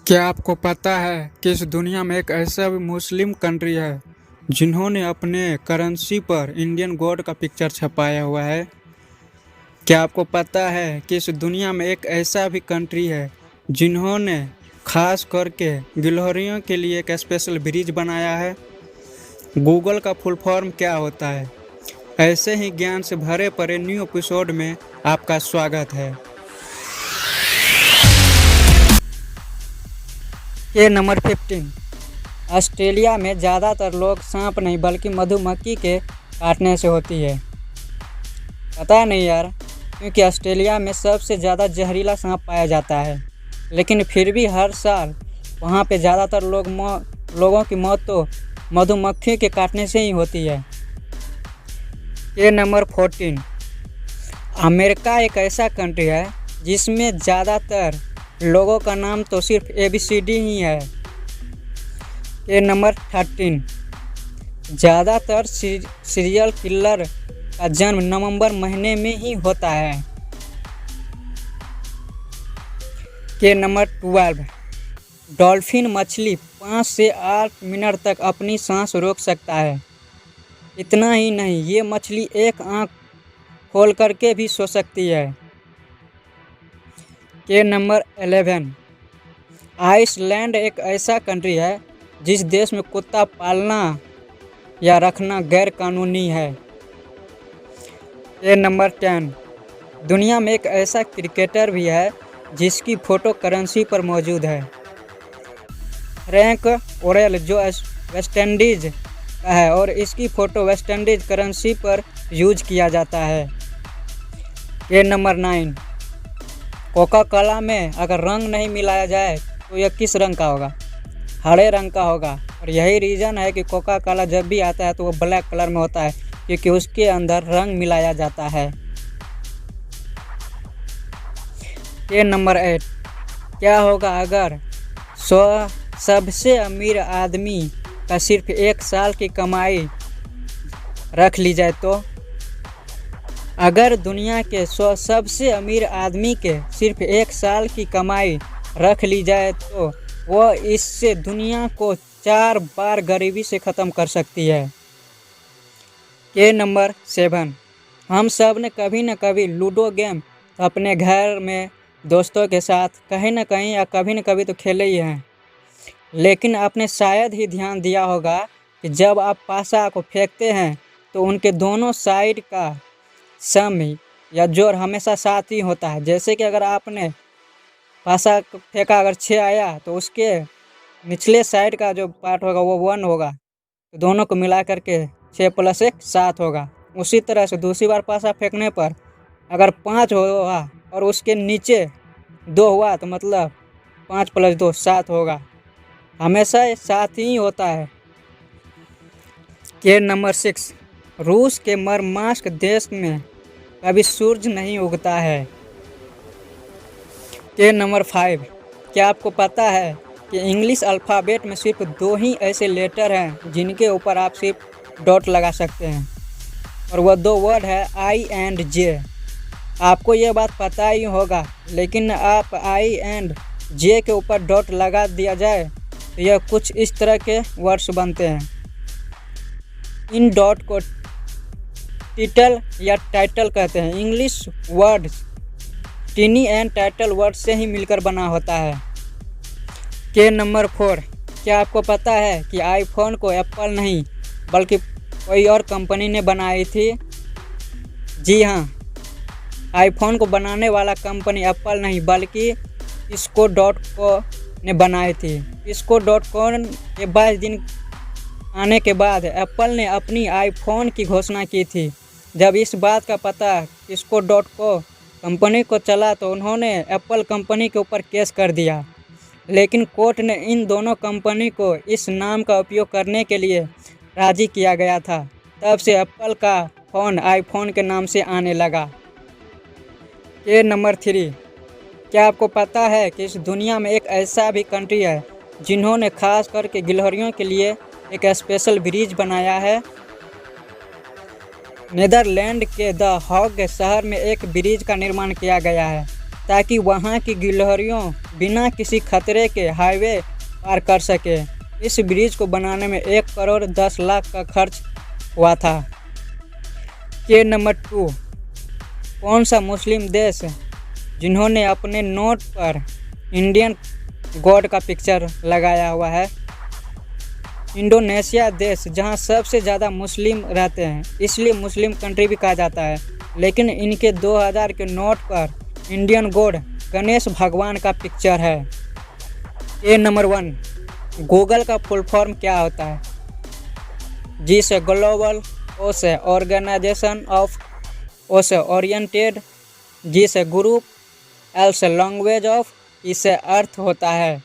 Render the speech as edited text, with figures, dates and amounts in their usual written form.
क्या आपको पता है कि इस दुनिया में एक ऐसा भी मुस्लिम कंट्री है जिन्होंने अपने करेंसी पर इंडियन गॉड का पिक्चर छपाया हुआ है? क्या आपको पता है कि इस दुनिया में एक ऐसा भी कंट्री है जिन्होंने खास करके गिलहरियों के लिए एक स्पेशल ब्रिज बनाया है? गूगल का फुल फॉर्म क्या होता है? ऐसे ही ज्ञान से भरे पड़े न्यू एपिसोड में आपका स्वागत है। के नंबर 15। ऑस्ट्रेलिया में ज़्यादातर लोग सांप नहीं बल्कि मधुमक्खी के काटने से होती है। पता नहीं यार, क्योंकि ऑस्ट्रेलिया में सबसे ज़्यादा जहरीला सांप पाया जाता है, लेकिन फिर भी हर साल वहाँ पे ज़्यादातर लोगों की मौत तो मधुमक्खी के काटने से ही होती है। के नंबर 14। अमेरिका एक ऐसा कंट्री है जिसमें ज़्यादातर लोगों का नाम तो सिर्फ ABCD ही है। के नंबर 13। ज़्यादातर सीरियल किलर का जन्म नवंबर महीने में ही होता है। के नंबर 12। डॉल्फिन मछली 5 से 8 मिनट तक अपनी सांस रोक सकता है। इतना ही नहीं, ये मछली एक आंख खोल करके भी सो सकती है। के नंबर 11। आइसलैंड एक ऐसा कंट्री है जिस देश में कुत्ता पालना या रखना गैर कानूनी है। के नंबर 10। दुनिया में एक ऐसा क्रिकेटर भी है जिसकी फ़ोटो करेंसी पर मौजूद है। फ्रैंक ओरेल, जो वेस्ट इंडीज़ का है और इसकी फ़ोटो वेस्ट इंडीज़ करेंसी पर यूज किया जाता है। के नंबर 9। कोका कोला में अगर रंग नहीं मिलाया जाए तो यह किस रंग का होगा? हरे रंग का होगा। और यही रीज़न है कि कोका कोला जब भी आता है तो वो ब्लैक कलर में होता है, क्योंकि उसके अंदर रंग मिलाया जाता है। के नंबर 8। क्या होगा अगर सबसे अमीर आदमी का सिर्फ 1 साल की कमाई रख ली जाए तो? अगर दुनिया के 100 सबसे अमीर आदमी के सिर्फ 1 साल की कमाई रख ली जाए तो वह इससे दुनिया को 4 बार गरीबी से ख़त्म कर सकती है। के नंबर 7। हम सब ने कभी न कभी लूडो गेम अपने घर में दोस्तों के साथ कहीं ना कहीं या कभी न कभी तो खेले ही हैं, लेकिन आपने शायद ही ध्यान दिया होगा कि जब आप पासा को फेंकते हैं तो उनके दोनों साइड का सम या जोड़ हमेशा साथ ही होता है। जैसे कि अगर आपने पासा फेंका, अगर 6 आया तो उसके निचले साइड का जो पार्ट होगा वो 1 होगा, तो दोनों को मिला करके 6 + 1 7 होगा। उसी तरह से दूसरी बार पासा फेंकने पर अगर 5 हुआ और उसके नीचे 2 हुआ तो मतलब 5 + 2 7 होगा। हमेशा साथ ही होता है। के नंबर 6। रूस के मरमास्क देश में कभी सूरज नहीं उगता है। के नंबर 5। क्या आपको पता है कि इंग्लिश अल्फ़ाबेट में सिर्फ 2 ही ऐसे लेटर हैं जिनके ऊपर आप सिर्फ डॉट लगा सकते हैं, और वह 2 वर्ड है I and J। आपको यह बात पता ही होगा, लेकिन आप I and J के ऊपर डॉट लगा दिया जाए तो यह कुछ इस तरह के वर्ड्स बनते हैं। इन डॉट को टिटल या टाइटल कहते हैं। English word टिनी and title word से ही मिलकर बना होता है। के नंबर 4। क्या आपको पता है कि आईफोन को एप्पल नहीं बल्कि कोई और कंपनी ने बनाई थी? जी हाँ, आईफोन को बनाने वाला कंपनी एप्पल नहीं बल्कि इसको.को ने बनाई थी। इसको.को के 22 दिन आने के बाद एप्पल ने अपनी आईफोन की घोषणा की थी। जब इस बात का पता इसको.को कंपनी को चला तो उन्होंने एप्पल कंपनी के ऊपर केस कर दिया, लेकिन कोर्ट ने इन दोनों कंपनी को इस नाम का उपयोग करने के लिए राज़ी किया गया था। तब से एप्पल का फ़ोन आईफोन के नाम से आने लगा। के नंबर 3। क्या आपको पता है कि इस दुनिया में एक ऐसा भी कंट्री है जिन्होंने खास करके गिलहरियों के लिए एक स्पेशल ब्रिज बनाया है? नीदरलैंड के द हॉग शहर में एक ब्रिज का निर्माण किया गया है ताकि वहाँ की गिलहरियों बिना किसी खतरे के हाईवे पार कर सके। इस ब्रिज को बनाने में 1 करोड़ 10 लाख का खर्च हुआ था। के नंबर 2, कौन सा मुस्लिम देश जिन्होंने अपने नोट पर इंडियन गॉड का पिक्चर लगाया हुआ है? इंडोनेशिया देश, जहां सबसे ज़्यादा मुस्लिम रहते हैं, इसलिए मुस्लिम कंट्री भी कहा जाता है, लेकिन इनके 2000 के नोट पर इंडियन गॉड गणेश भगवान का पिक्चर है। के नंबर 1, गूगल का फुल फॉर्म क्या होता है? जी से ग्लोबल, ओ से ऑर्गेनाइजेशन ऑफ, ओ से ओरिएंटेड, जी से ग्रुप, एल से लैंग्वेज ऑफ, ई से अर्थ होता है।